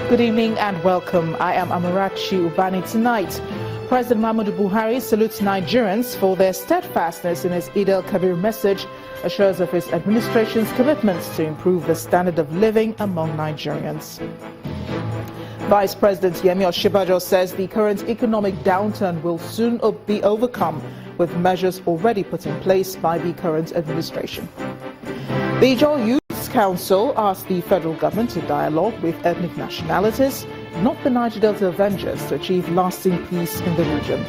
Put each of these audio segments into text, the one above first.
Good evening and welcome. I am Amarachi Ubani. Tonight, President Muhammadu Buhari salutes Nigerians for their steadfastness in his Eid al-Kabir message, assures of his administration's commitments to improve the standard of living among Nigerians. Vice President Yemi Osinbajo says the current economic downturn will soon be overcome with measures already put in place by the current administration. The Ijaw Youth Council asked the federal government to dialogue with ethnic nationalities, not the Niger Delta Avengers, to achieve lasting peace in the region.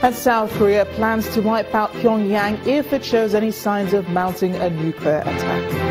And South Korea plans to wipe out Pyongyang if it shows any signs of mounting a nuclear attack.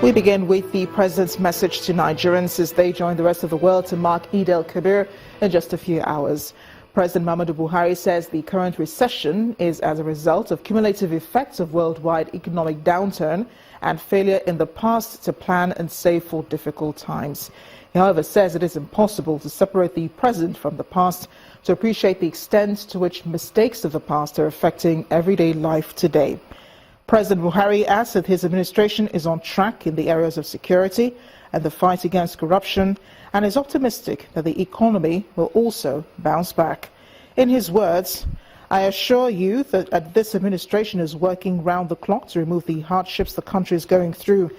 We begin with the president's message to Nigerians as they join the rest of the world to mark Eid al-Kabir in just a few hours. President Muhammadu Buhari says the current recession is as a result of cumulative effects of worldwide economic downturn and failure in the past to plan and save for difficult times. He, however, says it is impossible to separate the present from the past to appreciate the extent to which mistakes of the past are affecting everyday life today. President Buhari adds that his administration is on track in the areas of security and the fight against corruption and is optimistic that the economy will also bounce back. In his words, "I assure you that this administration is working round the clock to remove the hardships the country is going through.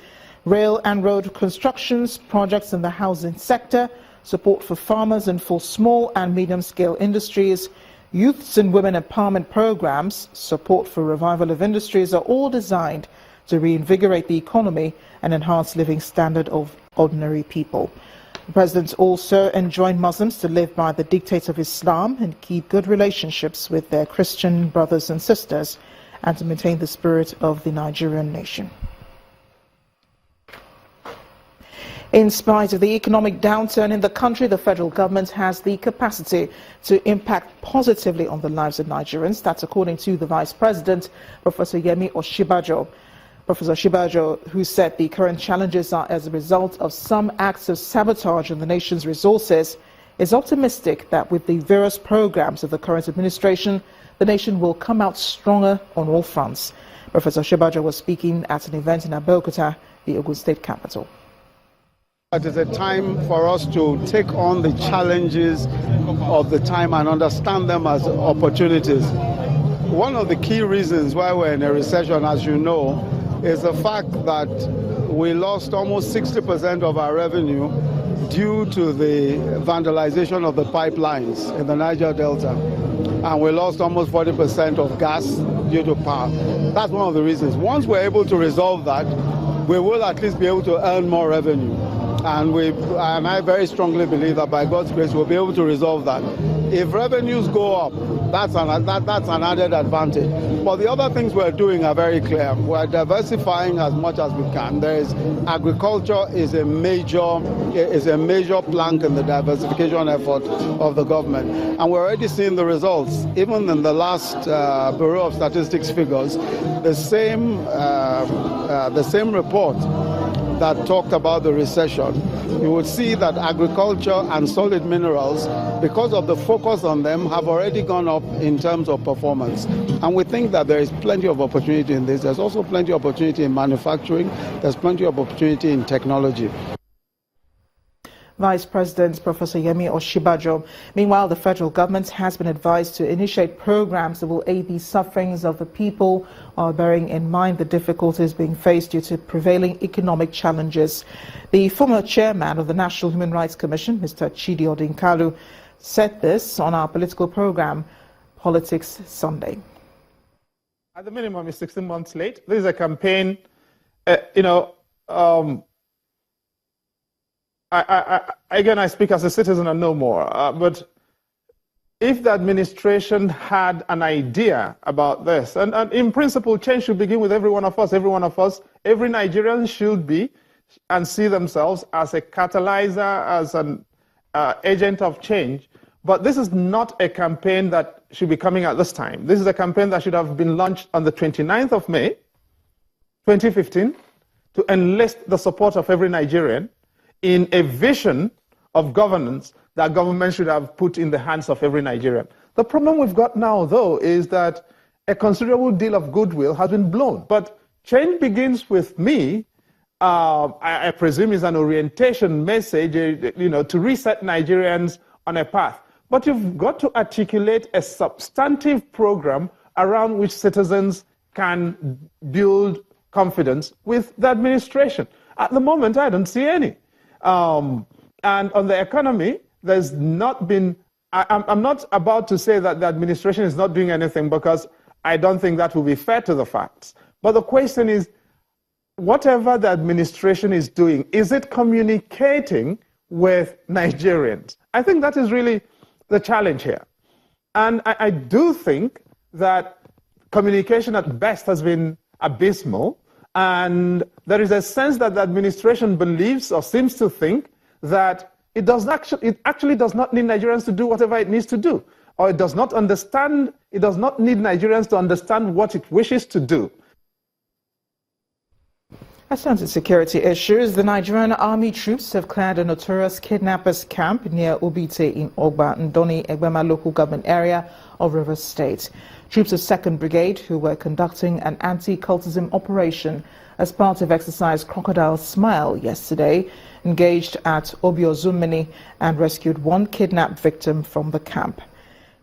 Rail and road constructions, projects in the housing sector, support for farmers and for small and medium-scale industries, youths and women empowerment programs, support for revival of industries are all designed to reinvigorate the economy and enhance living standard of ordinary people." The president also enjoined Muslims to live by the dictates of Islam and keep good relationships with their Christian brothers and sisters and to maintain the spirit of the Nigerian nation. In spite of the economic downturn in the country, the federal government has the capacity to impact positively on the lives of Nigerians. That's according to the Vice President, Professor Yemi Osinbajo. Professor Osinbajo, who said the current challenges are as a result of some acts of sabotage on the nation's resources, is optimistic that with the various programs of the current administration, the nation will come out stronger on all fronts. Professor Osinbajo was speaking at an event in Abeokuta, the Ogun State capital. It is a time for us to take on the challenges of the time and understand them as opportunities. One of the key reasons why we're in a recession, as you know, is the fact that we lost almost 60% of our revenue due to the vandalization of the pipelines in the Niger Delta. And we lost almost 40% of gas due to power. That's one of the reasons. Once we're able to resolve that, we will at least be able to earn more revenue. And I very strongly believe that by God's grace we'll be able to resolve that. If revenues go up, that's an added advantage. But the other things we're doing are very clear. We're diversifying as much as we can. Agriculture is a major plank in the diversification effort of the government. And we're already seeing the results. Even in the last Bureau of Statistics figures, the same report that talked about the recession, you would see that agriculture and solid minerals, because of the focus on them, have already gone up in terms of performance. And we think that there is plenty of opportunity in this. There's also plenty of opportunity in manufacturing. There's plenty of opportunity in technology. Vice President Professor Yemi Osinbajo. Meanwhile, the federal government has been advised to initiate programs that will aid the sufferings of the people while bearing in mind the difficulties being faced due to prevailing economic challenges. The former chairman of the National Human Rights Commission, Mr. Chidi Odinkalu, said this on our political program, Politics Sunday. At the minimum, it's 16 months late. This is a campaign, I speak as a citizen and no more, but if the administration had an idea about this, and in principle, change should begin with every one of us, every Nigerian should be and see themselves as a catalyzer, as an agent of change. But this is not a campaign that should be coming at this time. This is a campaign that should have been launched on the 29th of May, 2015, to enlist the support of every Nigerian in a vision of governance that government should have put in the hands of every Nigerian. The problem we've got now, though, is that a considerable deal of goodwill has been blown. But change begins with me. I presume is an orientation message, to reset Nigerians on a path. But you've got to articulate a substantive program around which citizens can build confidence with the administration. At the moment, I don't see any. And on the economy, there's not been, I'm not about to say that the administration is not doing anything, because I don't think that will be fair to the facts. But the question is, whatever the administration is doing, is it communicating with Nigerians? I think that is really the challenge here. And I do think that communication at best has been abysmal. And there is a sense that the administration believes or seems to think that it actually does not need Nigerians to do whatever it needs to do. Or it does not need Nigerians to understand what it wishes to do. As to security issues, the Nigerian army troops have cleared a notorious kidnappers camp near Obite in Ogba, Ndoni, Egbema local government area of Rivers State. Troops of 2nd Brigade, who were conducting an anti-cultism operation as part of Exercise Crocodile Smile yesterday, engaged at Obiozumini and rescued one kidnapped victim from the camp.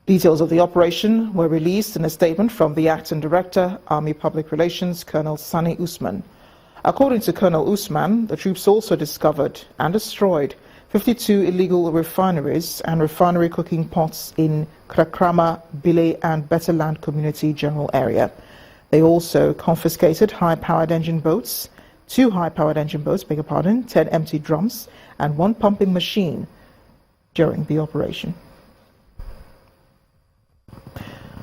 Details of the operation were released in a statement from the Acting Director, Army Public Relations, Colonel Sani Usman. According to Colonel Usman, the troops also discovered and destroyed 52 illegal refineries and refinery cooking pots in Krakrama, Bile and Betterland Community General Area. They also confiscated high-powered engine boats, 2 high-powered engine boats, 10 empty drums, and 1 pumping machine during the operation.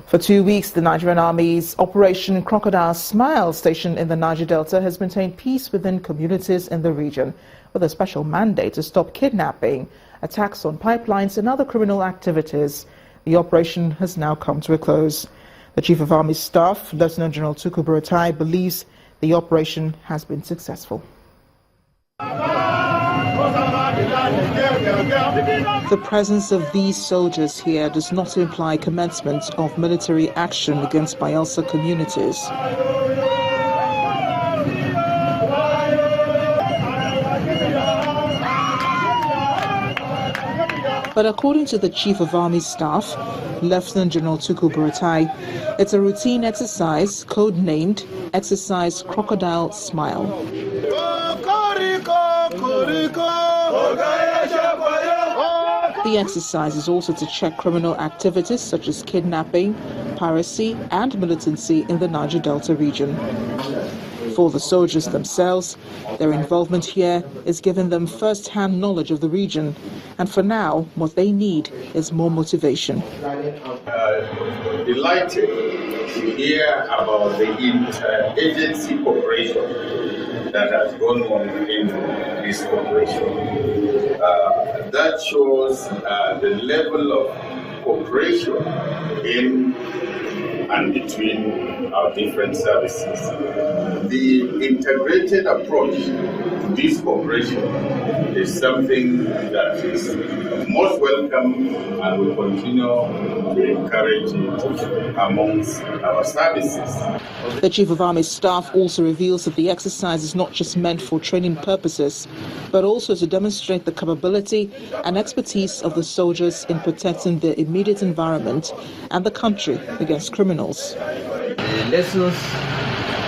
For 2 weeks, the Nigerian Army's Operation Crocodile Smile station in the Niger Delta has maintained peace within communities in the region, with a special mandate to stop kidnapping, attacks on pipelines and other criminal activities. The operation has now come to a close. The Chief of Army Staff, Lieutenant General Tukur Buratai, believes the operation has been successful. The presence of these soldiers here does not imply commencement of military action against Bayelsa communities. But according to the Chief of Army Staff, Lieutenant General Tukur Buratai, it's a routine exercise codenamed Exercise Crocodile Smile. The exercise is also to check criminal activities such as kidnapping, piracy and militancy in the Niger Delta region. For the soldiers themselves, their involvement here is giving them first-hand knowledge of the region, and for now, what they need is more motivation. Delighted to hear about the interagency cooperation that has gone on in this cooperation. That shows the level of cooperation in and between our different services. The integrated approach to this cooperation is something that is most welcome, and we continue to encourage it amongst our services. The Chief of Army Staff also reveals that the exercise is not just meant for training purposes, but also to demonstrate the capability and expertise of the soldiers in protecting their immediate environment and the country against criminals. The lessons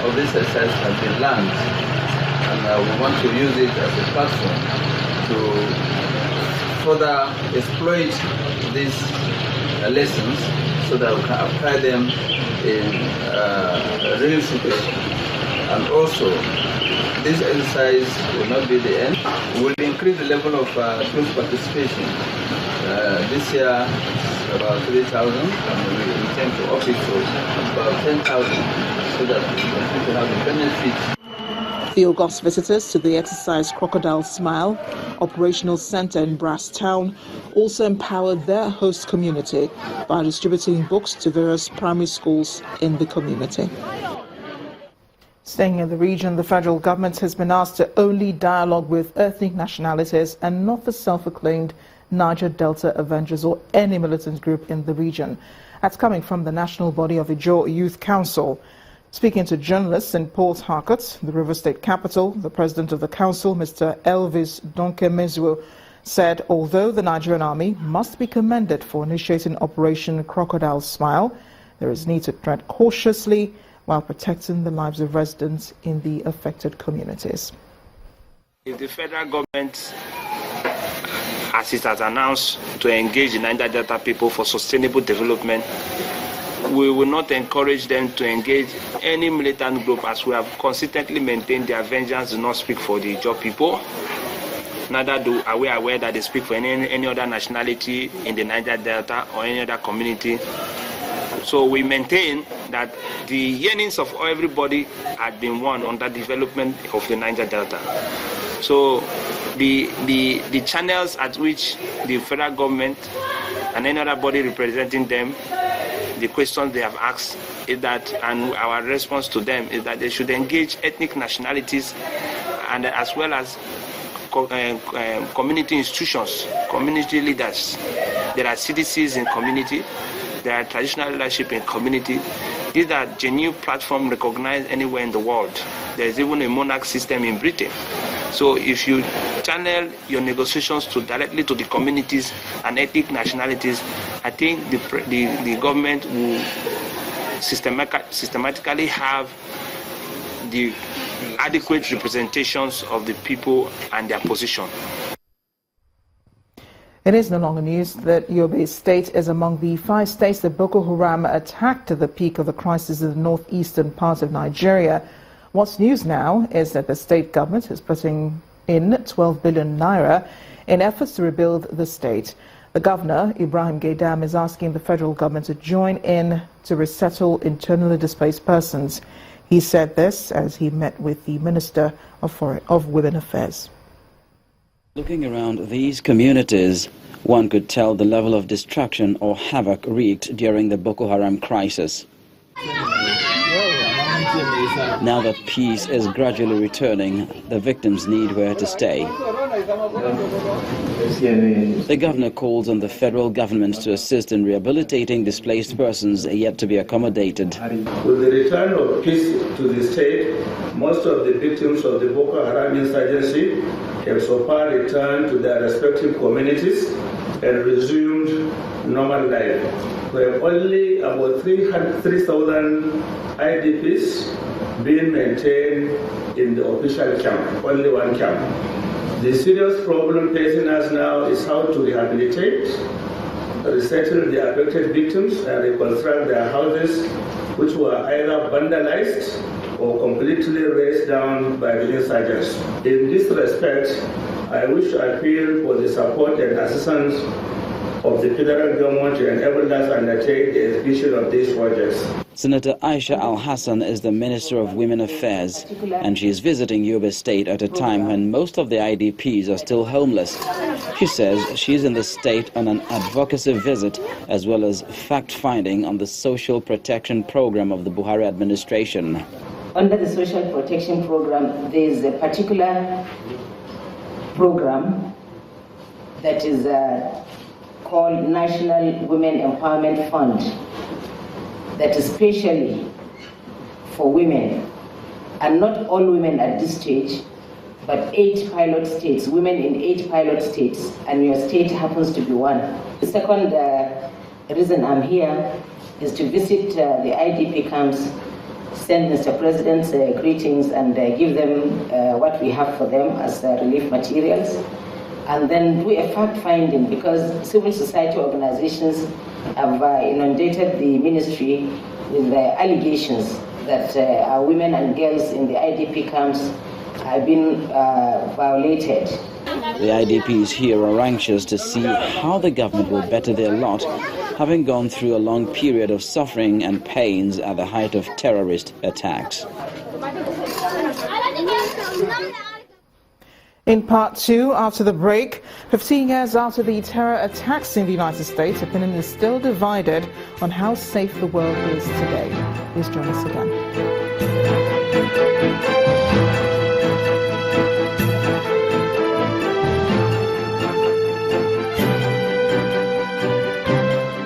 of this exercise have been learned, and we want to use it as a platform to further exploit these lessons so that we can apply them in real situation. And also, this exercise will not be the end. We will increase the level of troop participation. This year, about 3,000, and we intend to up it to about 10,000 so that we continue to have the benefits. The august visitors to the Exercise Crocodile Smile operational center in Brass Town also empowered their host community by distributing books to various primary schools in the community. Staying in the region, the federal government has been asked to only dialogue with ethnic nationalities and not the self-acclaimed Niger Delta Avengers or any militant group in the region. That's coming from the national body of Ijaw Youth Council. Speaking to journalists in Port Harcourt, the River State capital, the president of the council, Mr. Elvis Donkemezuo, said although the Nigerian army must be commended for initiating Operation Crocodile Smile, there is need to tread cautiously while protecting the lives of residents in the affected communities. If the federal government, as it has announced, to engage the Niger Delta people for sustainable development, we will not encourage them to engage any militant group, as we have consistently maintained their vengeance do not speak for the Ijaw people. Neither are we aware that they speak for any other nationality in the Niger Delta or any other community. So we maintain that the yearnings of everybody had been won on the development of the Niger Delta. So the channels at which the federal government and any other body representing them, the questions they have asked is that, and our response to them is that they should engage ethnic nationalities and as well as community institutions, community leaders. There are CDCs in community, there are traditional leadership in community. These are genuine platforms recognized anywhere in the world. There is even a monarch system in Britain. So if you channel your negotiations directly to the communities and ethnic nationalities, I think the government will systematically have the adequate representations of the people and their position. It is no longer news that Yobe State is among the 5 states that Boko Haram attacked at the peak of the crisis in the northeastern part of Nigeria. What's news now is that the state government is putting in 12 billion naira in efforts to rebuild the state. The governor, Ibrahim Gaidam, is asking the federal government to join in to resettle internally displaced persons. He said this as he met with the Minister of Women Affairs. Looking around these communities, one could tell the level of destruction or havoc wreaked during the Boko Haram crisis. Now that peace is gradually returning, the victims need where to stay. The governor calls on the federal government to assist in rehabilitating displaced persons yet to be accommodated. With the return of peace to the state, most of the victims of the Boko Haram insurgency have so far returned to their respective communities and resumed normal life. We have only about 3,000 IDPs being maintained in the official camp, only one camp. The serious problem facing us now is how to rehabilitate, resettle the affected victims and reconstruct their houses, which were either vandalized or completely razed down by the insurgents. In this respect, I wish to appeal for the support and assistance of the federal government to enable us to undertake the execution of these projects. Senator Aisha Al-Hassan is the Minister of Women Affairs, and she is visiting Yobe State at a time when most of the IDPs are still homeless. She says she is in the state on an advocacy visit as well as fact-finding on the social protection program of the Buhari administration. Under the social protection program, there is a particular program that is called National Women Empowerment Fund that is specially for women, and not all women at this stage, but 8 pilot states, women in 8 pilot states, and your state happens to be one. The second reason I'm here is to visit the IDP camps, send Mr. President's greetings and give them what we have for them as relief materials, and then do a fact-finding, because civil society organizations have inundated the ministry with allegations that our women and girls in the IDP camps have been violated. The IDPs here are anxious to see how the government will better their lot, having gone through a long period of suffering and pains at the height of terrorist attacks. In part 2, after the break, 15 years after the terror attacks in the United States, opinion is still divided on how safe the world is today. Please join us again.